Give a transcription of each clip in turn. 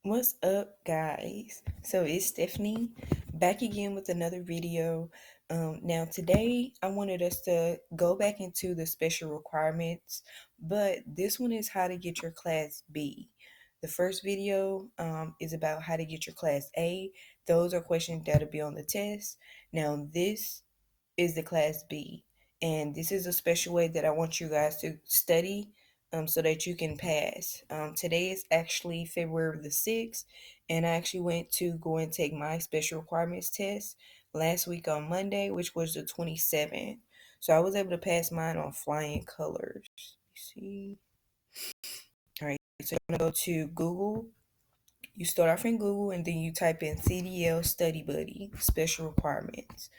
What's up, guys? So it's Stephanie back again with another video. Now, today I wanted us to go back into the special requirements, but this one is how to get your Class B. The first video is about how to get your Class A. Those are questions that'll be on the test. Now, this is the Class B, and this is a special way that I want you guys to study so that you can pass. Today is actually February the 6th, and I actually went to go and take my special requirements test last week on Monday, which was the 27th. So I was able to pass mine on flying colors. See? All right, so you're going to go to Google. You start off in Google and then you type in CDL Study Buddy Special Requirements.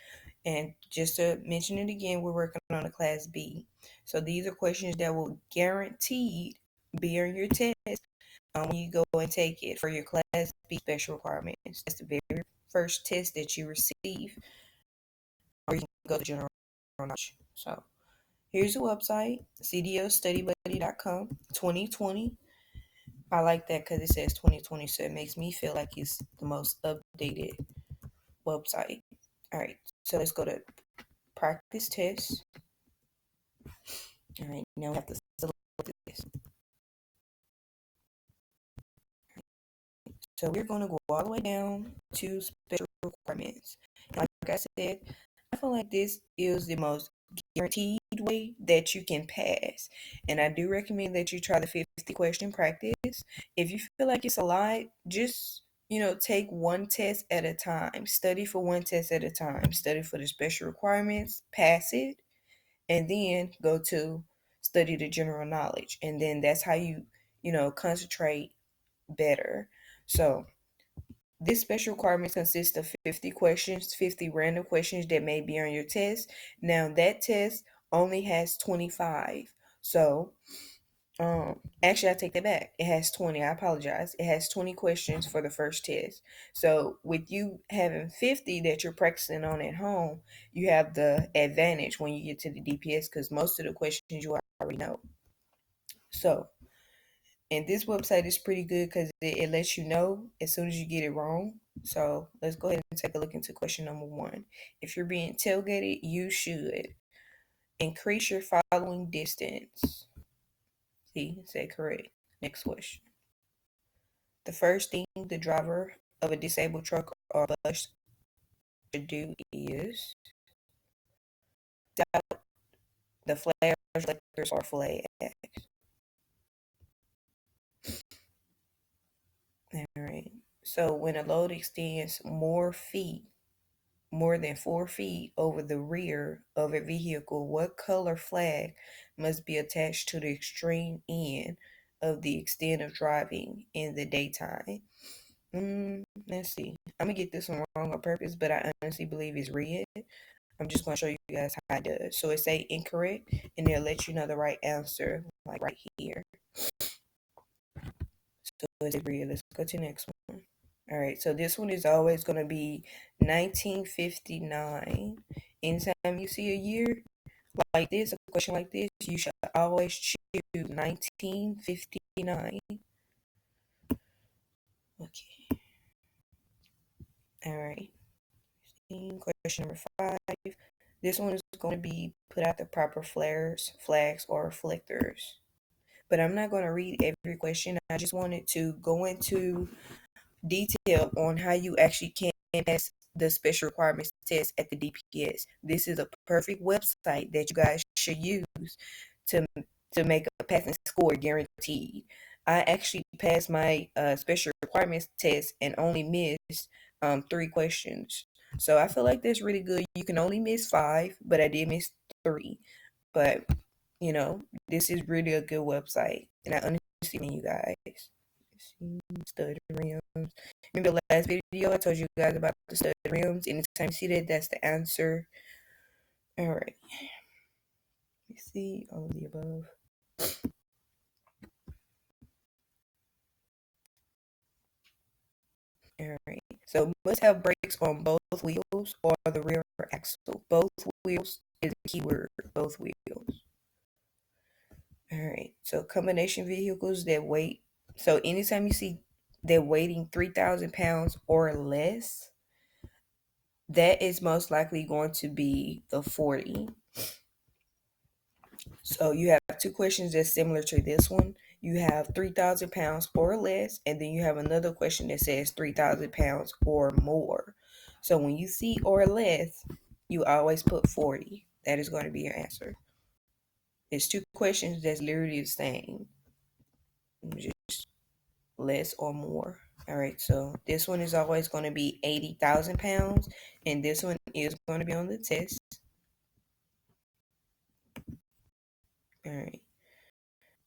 And just to mention it again, we're working on a Class B. So these are questions that will guaranteed be on your test when you go and take it for your Class B special requirements. That's the very first test that you receive, or you can go to general knowledge. So here's the website, cdlstudybuddy.com 2020. I like that because it says 2020, so it makes me feel like it's the most updated website. All right, so let's go to practice test. All right, now we have to select this. So we're going to go all the way down to special requirements. And like I said, I feel like this is the most guaranteed way that you can pass. And I do recommend that you try the 50 question practice. If you feel like it's a lot, just take one test at a time. Study for one test at a time. Study for the special requirements, pass it, and then go to study the general knowledge. And then that's how you concentrate better. So this special requirement consists of 50 questions, 50 random questions that may be on your test. Now that test only has 25. So actually I take that back. It has 20. I apologize. It has 20 questions for the first test. So with you having 50 that you're practicing on at home, you have the advantage when you get to the DPS because most of the questions you already know. So, and this website is pretty good because it lets you know as soon as you get it wrong. So let's go ahead and take a look into question number 1. If you're being tailgated, you should increase your following distance. See, said correct. Next question. The first thing the driver of a disabled truck or bus should do is stop the flares, reflectors, or flags. All right. So when a load extends more than 4 feet over the rear of a vehicle, what color flag must be attached to the extreme end of the extent of driving in the daytime? Let's see. I'm gonna get this one wrong on purpose, but I honestly believe it's red. I'm just gonna show you guys how it does. So it say incorrect, and they'll let you know the right answer, like right here. So it's red. Let's go to the next one. All right, so this one is always going to be 1959. Anytime you see a year like this, a question like this, you should always choose 1959. Okay. All right. Question number 5. This one is going to be put out the proper flares, flags, or reflectors. But I'm not going to read every question. I just wanted to go into detail on how you actually can pass the special requirements test at the DPS. This is a perfect website that you guys should use to make a passing score guaranteed. I actually passed my special requirements test and only missed 3 questions. So I feel like that's really good. You can only miss 5, but I did miss 3. But this is really a good website, and I understand you guys. Stud rims. Remember the last video I told you guys about the stud rims? Anytime you see that, that's the answer. All right. Let's see all of the above. All right. So must have brakes on both wheels or the rear axle. Both wheels is the key word. Both wheels. All right. So combination vehicles that wait. So anytime you see they're weighing 3,000 pounds or less, that is most likely going to be the 40. So you have two questions that's similar to this one. You have 3,000 pounds or less, and then you have another question that says 3,000 pounds or more. So when you see or less, you always put 40. That is going to be your answer. It's two questions that's literally the same, just less or more. All right, so this one is always going to be 80,000 pounds, and this one is going to be on the test. All right.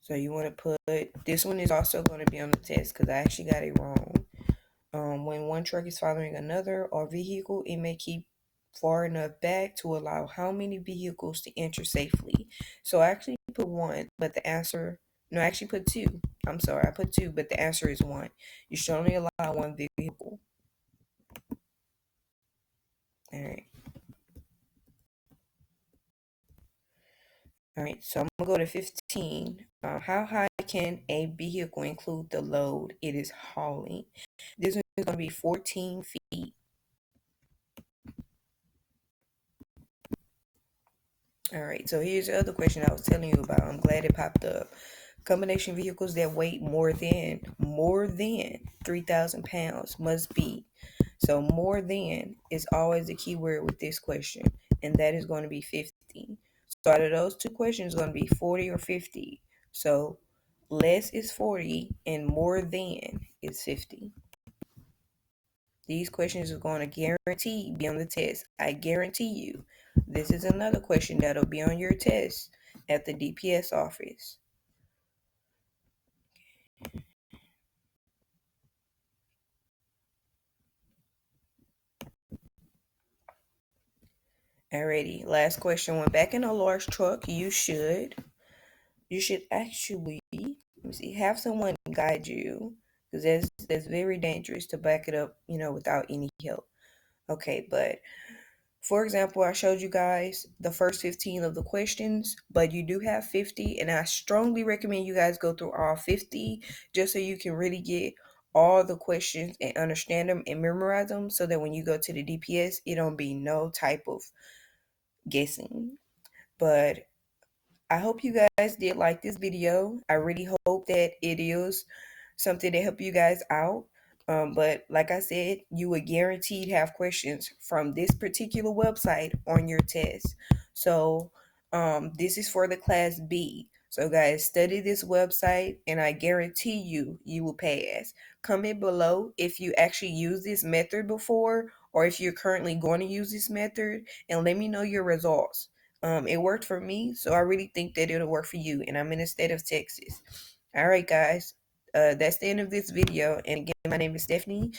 So you want to put, this one is also going to be on the test because I actually got it wrong. When one truck is following another or vehicle, it may keep far enough back to allow how many vehicles to enter safely. So I actually put one, but the answer, no, I actually put two. I'm sorry, I put two, but the answer is one. You should only allow one vehicle. All right. All right, so I'm gonna go to 15. How high can a vehicle include the load it is hauling? This one is gonna be 14 feet. All right, so here's the other question I was telling you about. I'm glad it popped up. Combination vehicles that weigh more than 3,000 pounds must be. So more than is always the key word with this question, and that is going to be 50. So out of those two questions, it's going to be 40 or 50. So less is 40, and more than is 50. These questions are going to guarantee be on the test. I guarantee you. This is another question that'll be on your test at the DPS office. Alrighty, last question. When back in a large truck, you should actually, let me see, have someone guide you because that's very dangerous to back it up, without any help. Okay, but for example, I showed you guys the first 15 of the questions, but you do have 50, and I strongly recommend you guys go through all 50 just so you can really get all the questions and understand them and memorize them so that when you go to the DPS, it don't be no type of guessing. But I hope you guys did like this video. I really hope that it is something to help you guys out. But like I said, you would guaranteed have questions from this particular website on your test. So this is for the class B. So guys, study this website and I guarantee you will pass. Comment below if you actually used this method before or if you're currently going to use this method and let me know your results. It worked for me, so I really think that it'll work for you. And I'm in the state of Texas. All right, guys. That's the end of this video. And again, my name is Stephanie.